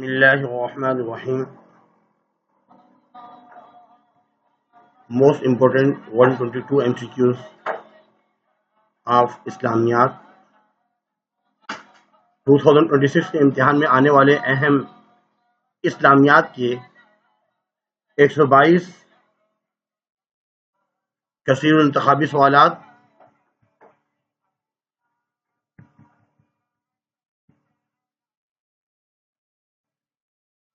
بسم اللہ الرحمن الرحیم. Most important 122 MCQs آف اسلامیات 2026 کے امتحان میں آنے والے اہم اسلامیات کے 122 کثیر الانتخابی سوالات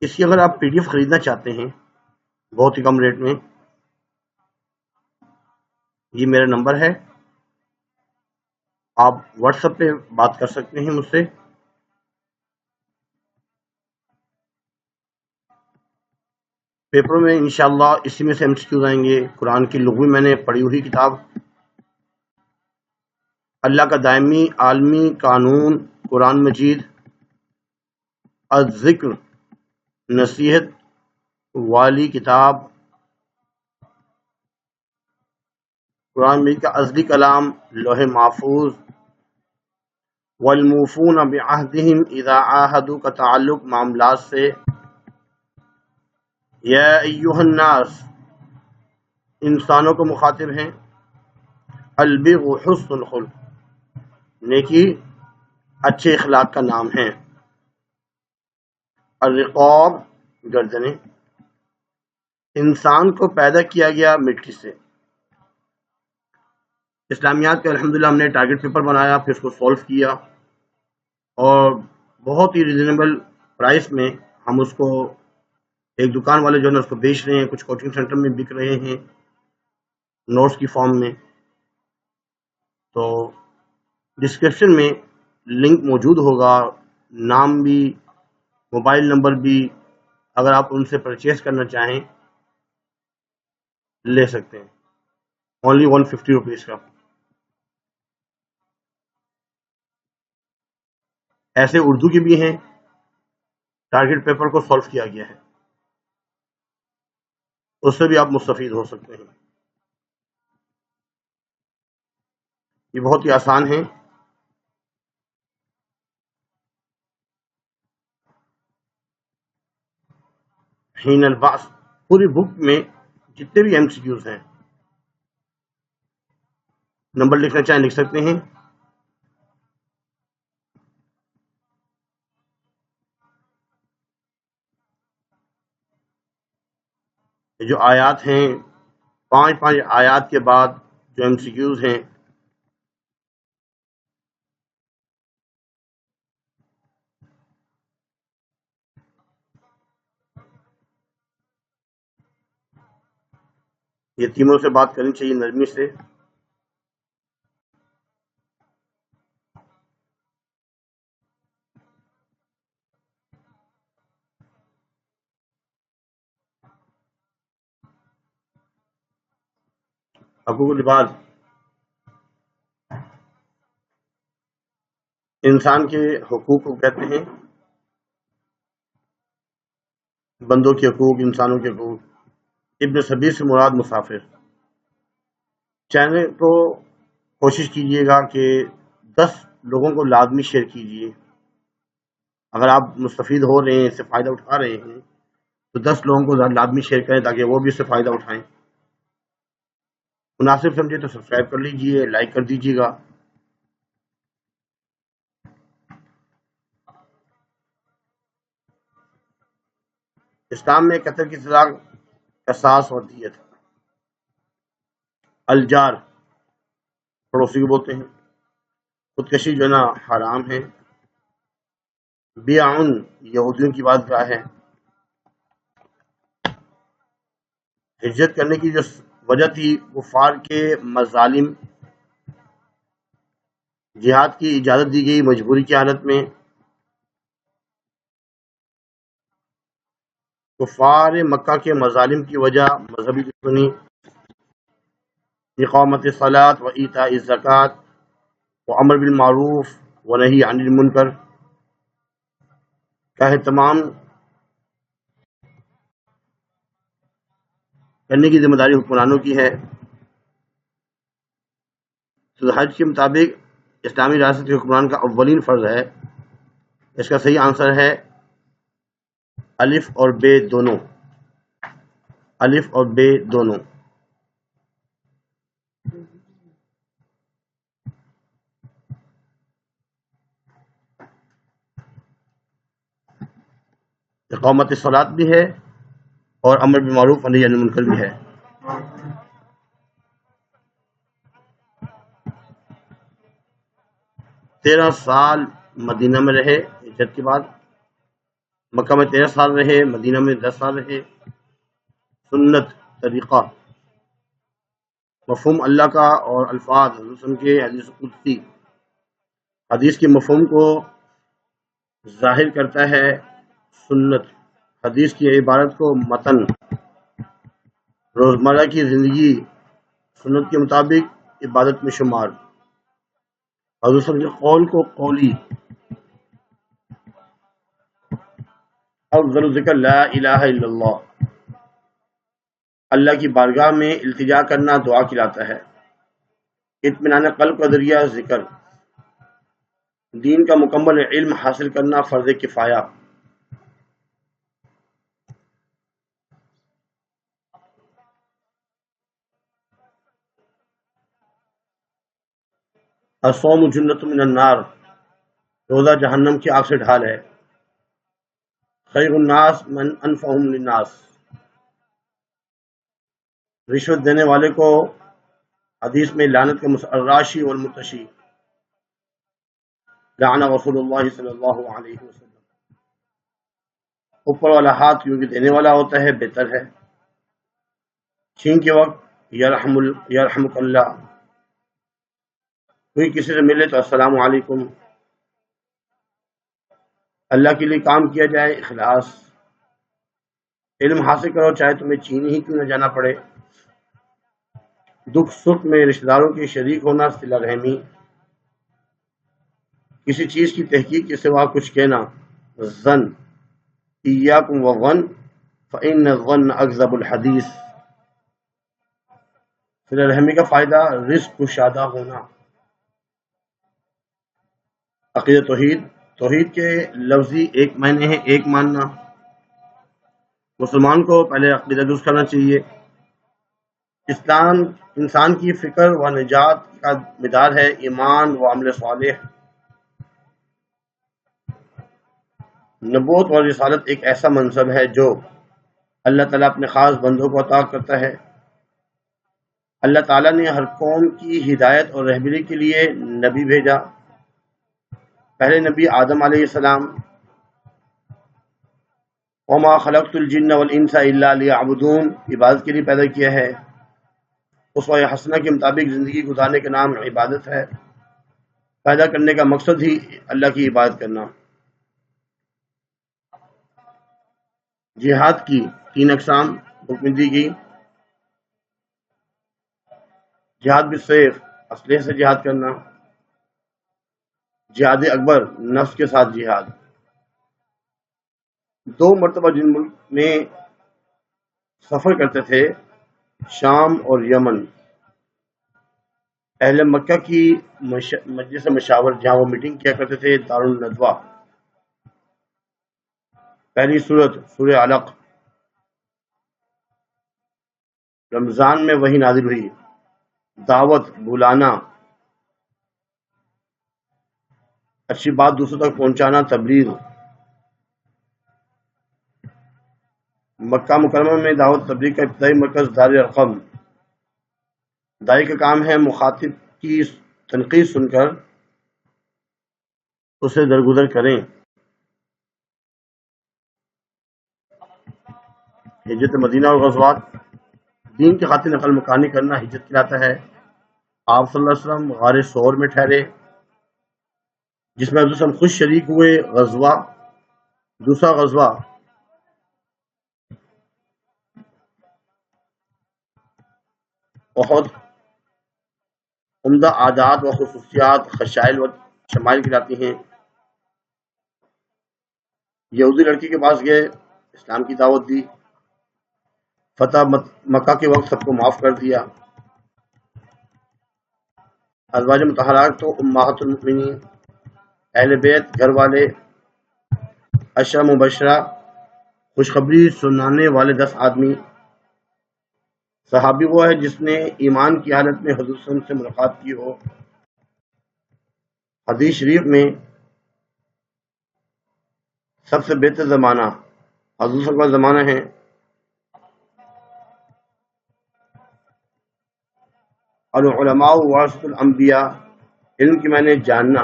اس کی اگر آپ PDF خریدنا چاہتے ہیں بہت ہی کم ریٹ میں، یہ میرا نمبر ہے، آپ واٹس ایپ پہ بات کر سکتے ہیں مجھ سے. پیپروں میں انشاءاللہ اسی میں سے MCQs آئیں گے. قرآن کی لغوی میں نے پڑھی ہوئی کتاب اللہ کا دائمی عالمی قانون قرآن مجید الذکر نصیحت والی کتاب، قرآن مجید کا ازلی کلام لوح محفوظ، والموفون بعہدہم اذا عاہدوا کا تعلق معاملات سے. یا ایہا الناس، انسانوں کو مخاطب ہیں. البر حسن الخلق، نیکی اچھے اخلاق کا نام ہے. الرقاب، گردنیں. انسان کو پیدا کیا گیا مٹی سے. اسلامیات کا الحمدللہ ہم نے ٹارگٹ پیپر بنایا، پھر اس کو سولو کیا اور بہت ہی ریزنیبل پرائس میں ہم اس کو ایک دکان والے جو ہے اس کو بیچ رہے ہیں، کچھ کوچنگ سینٹر میں بک رہے ہیں نوٹس کی فارم میں. تو ڈسکرپشن میں لنک موجود ہوگا، نام بھی موبائل نمبر بھی، اگر آپ ان سے پرچیز کرنا چاہیں لے سکتے ہیں. اونلی 150 روپیز کا. ایسے اردو کی بھی ہیں، ٹارگٹ پیپر کو سولو کیا گیا ہے، اس سے بھی آپ مستفید ہو سکتے ہیں. یہ بہت ہی آسان ہے. حین البعث، پوری بک میں جتنے بھی MCQs ہیں، نمبر لکھنا چاہیں لکھ سکتے ہیں. جو آیات ہیں، 5 آیات کے بعد جو MCQs ہیں، یتیموں سے بات کرنی چاہیے نرمی سے. حقوق العباد، انسان کے حقوق کو کہتے ہیں، بندوں کے حقوق، انسانوں کے حقوق. ابن سبیل سے مراد مسافر. چینل کو کوشش کیجیے گا کہ 10 لوگوں کو لازمی شیئر کیجیے. اگر آپ مستفید ہو رہے ہیں، اس سے فائدہ اٹھا رہے ہیں تو 10 لوگوں کو لازمی شیئر کریں تاکہ وہ بھی اس سے فائدہ اٹھائیں. مناسب سمجھے تو سبسکرائب کر لیجیے، لائک کر دیجیے گا. اسلام میں قتل کی سزا قصاص اور دیت. الجار، پڑوسی کو بولتے ہیں. خودکشی جو ہے نا حرام ہے. بیعن، یہودیوں کی بات کیا ہے. ہجرت کرنے کی جو وجہ تھی کفار کے مظالم، جہاد کی اجازت دی گئی مجبوری کی حالت میں. کفار مکہ کے مظالم کی وجہ مذہبی دشمنی. اقامت الصلاۃ و ایتاء الزکوٰۃ و امر بالمعروف و نہی عن المنکر کا اہتمام کرنے کی ذمہ داری حکمرانوں کی ہے. حج کے مطابق اسلامی ریاست کے حکمران کا اولین فرض ہے. اس کا صحیح آنسر ہے الف اور بے دونوں، الف اور بے دونوں. اقامت الصلاۃ بھی ہے اور امر بالمعروف و نہی عن المنکر بھی ہے. تیرہ سال مدینہ میں رہے ہجرت کے بعد، مکہ میں 13 سال رہے، مدینہ میں 10 سال رہے. سنت، طریقہ، مفہوم اللہ کا اور الفاظ حضور صلی اللہ علیہ وسلم کے حدیث قدسی، حدیث کے مفہوم کو ظاہر کرتا ہے. سنت، حدیث کی عبارت کو متن، روزمرہ کی زندگی سنت کے مطابق عبادت میں شمار. حضور صلی اللہ علیہ وسلم کے قول کو قولی. افضل ذکر لا الہ الا اللہ، اللہ کی بارگاہ میں التجا کرنا دعا کہلاتا ہے. اطمینان قلب کا ذریعہ ذکر. دین کا مکمل علم حاصل کرنا فرض کفایہ. الصوم جنۃ من النار، روزہ جہنم کی آگ سے ڈھال ہے. خیر الناس من انفعهم للناس، رشوت دینے والے کو حدیث میں لعنت کا الراشی والمرتشی. لعن رسول اللہ صلی اللہ علیہ وسلم. اوپر والا ہاتھ کیونکہ دینے والا ہوتا ہے بہتر ہے. چھین کے وقت یرحمک اللہ، کوئی کسی سے ملے تو السلام علیکم. اللہ کے لیے کام کیا جائے، اخلاص. علم حاصل کرو چاہے تمہیں چین ہی کیوں نہ جانا پڑے. دکھ سکھ میں رشتہ داروں کے شریک ہونا، صلہ رحمی. کسی چیز کی تحقیق کے سوا کچھ کہنا. ظن، ایاکم والظن فإن الظن اکذب الحدیث. صلہ رحمی کا فائدہ رزق کشادہ ہونا. عقیدہ توحید، توحید کے لفظی ایک معنی ہے ایک ماننا. مسلمان کو پہلے عقیدہ درست کرنا چاہیے. اسلام انسان کی فکر و نجات کا مدار ہے. ایمان و عمل صالح. نبوت اور رسالت ایک ایسا منصب ہے جو اللہ تعالیٰ اپنے خاص بندوں کو عطا کرتا ہے. اللہ تعالیٰ نے ہر قوم کی ہدایت اور رہبری کے لیے نبی بھیجا. پہلے نبی آدم علیہ السلام. وما خلقت الجن والانس الا لیعبدون، عبادت کے لیے پیدا کیا ہے. اسوہ حسنہ کے مطابق زندگی گزارنے کا نام عبادت ہے. پیدا کرنے کا مقصد ہی اللہ کی عبادت کرنا. جہاد کی 3 اقسام حکم دی گئی. جہاد بالسیف، اسلحے سے جہاد کرنا. جہاد اکبر، نفس کے ساتھ جہاد. 2 مرتبہ جن ملک میں سفر کرتے تھے، شام اور یمن، اہل مکہ کی مجلس مشاور جہاں وہ میٹنگ کیا کرتے تھے، دارالندوہ. پہلی سورت سورہ علق. رمضان میں وحی نازل ہوئی. دعوت، بلانا، اچھی بات دوسروں تک پہنچانا، تبلیغ. مکہ مکرمہ میں دعوت تبلیغ کا ابتدائی مرکز دار ارقم. داعی کا کام ہے مخاطب کی تنقید سن کر اسے درگزر کریں. ہجرت مدینہ اور غزوات، دین کی خاطر نقل مکانی کرنا ہجرت کہلاتا ہے. آپ صلی اللہ علیہ وسلم غار ثور میں ٹھہرے جس میں حضور صلی اللہ علیہ وسلم خود شریک ہوئے. غزوہ، دوسرا غزوہ احد. عمدہ عادات و خصوصیات، خصائل و شمائل کہلاتی ہیں. یہودی لڑکی کے پاس گئے، اسلام کی دعوت دی. فتح مکہ کے وقت سب کو معاف کر دیا. ازواج مطہرات تو امہات خوشخبری سنانے والے 10 آدمی. صحابی وہ ہے جس نے ایمان کی حالت میں حضور صلی اللہ علیہ وسلم سے ملاقات کی ہو. حدیث شریف میں سب سے بہتر زمانہ حضور صلی اللہ علیہ وسلم کا زمانہ ہے. العلماء ورثۃ الانبیاء، علم کی معنی جاننا،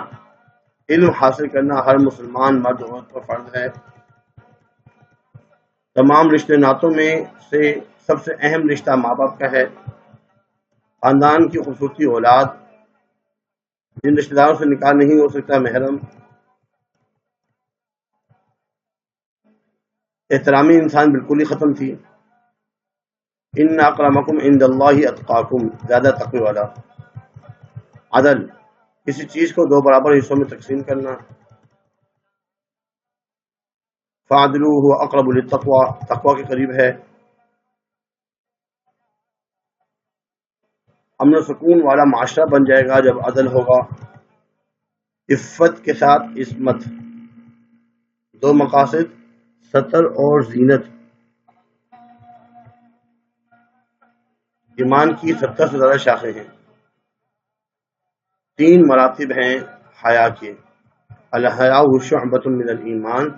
علم حاصل کرنا ہر مسلمان مرد عورت پر فرض ہے. تمام رشتے ناتوں میں سے سب سے اہم رشتہ ماں باپ کا ہے. خاندان کی خوبصورتی اولاد، جن رشتہ داروں سے نکاح نہیں ہو سکتا محرم. احترامی انسان بالکل ہی ختم تھی. ان اکرمکم عند اللہ اتقاکم، زیادہ تقوی والا. عدل، کسی چیز کو 2 برابر حصوں میں تقسیم کرنا. فعدلوا هو اقرب للتقوی، تقوی کے قریب ہے. امن و سکون والا معاشرہ بن جائے گا جب عدل ہوگا. عفت کے ساتھ عصمت، 2 مقاصد ستر اور زینت. ایمان کی 70 سے زیادہ شاخیں ہیں. 3 مراتب ہیں حیا کے. الحیاء شعبۃ من الایمان.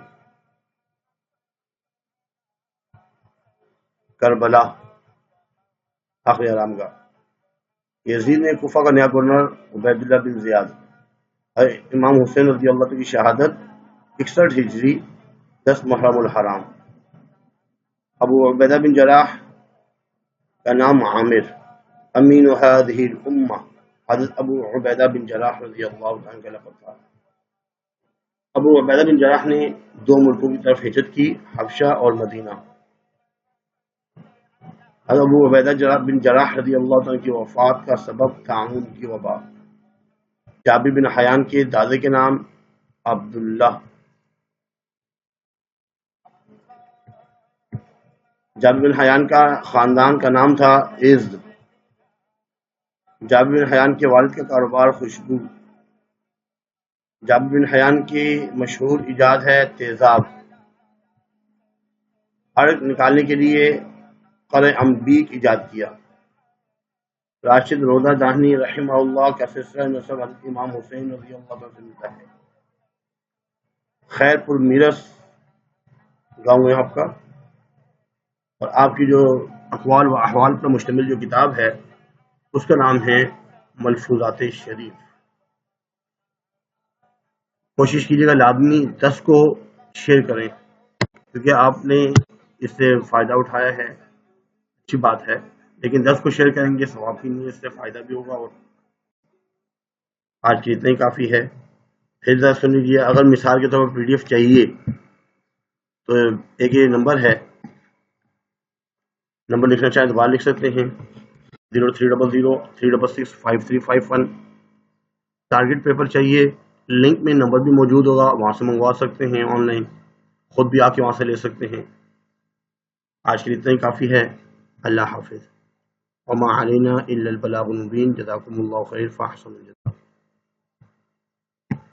کربلا، آخری آرام گاہ. یزید نے کوفہ کا نیا گورنر عبید اللہ بن زیاد. امام حسین رضی اللہ عنہ کی شہادت 61 ہجری 10 محرم الحرام. ابو عبیدہ بن جراح کا نام عامر. امین هذه الامہ، حضرت ابو عبیدہ بن جراح رضی اللہ عنہ کا لقب تھا. ابو عبیدہ بن جراح نے 2 ملکوں کی طرف ہجرت کی، حبشہ اور مدینہ. حضرت ابو عبیدہ بن جراح رضی اللہ عنہ کی وفات کا سبب طاعون کی وبا. جابر بن حیان کے دادے کے نام عبداللہ. جابر بن حیان کا خاندان کا نام تھا عزد. جابر بن حیان کے والد کا کاروبار خوشبو. جابر بن حیان کی مشہور ایجاد ہے تیزاب. عرق نکالنے کے لیے قرع انبیک ایجاد کیا. راشد روضہ دہنی رحمہ اللہ کا سلسلہ نسب حضرت امام حسین رضی اللہ عنہ سے ملتا ہے. خیر پور میرس گاؤں ہے آپ کا. اور آپ کی جو اقوال و احوال پر مشتمل جو کتاب ہے اس کا نام ہے ملفوظات شریف. کوشش کیجیے گا لازمی 10 کو شیئر کریں، کیونکہ آپ نے اس سے فائدہ اٹھایا ہے، اچھی بات ہے. لیکن 10 کو شیئر کریں گے ثواب بھی نہیں، اس سے فائدہ بھی ہوگا. اور آج کی اتنا ہی کافی ہے. پھر ذرا سن لیجیے، اگر مثال کے طور پر PDF چاہیے تو ایک یہ نمبر ہے، نمبر لکھنا چاہیں دوبارہ لکھ سکتے ہیں 0300 366 5351. ٹارگٹ پیپر چاہیے، لنک میں نمبر بھی موجود ہوگا، وہاں سے منگوا سکتے ہیں. آن لائن خود بھی آ کے وہاں سے لے سکتے ہیں. آج کے لیے اتنا ہی کافی ہے. اللہ حافظ. وما علینا الا البلاغ المبین. جزاکم اللہ خیر. فاحسن الجزاء.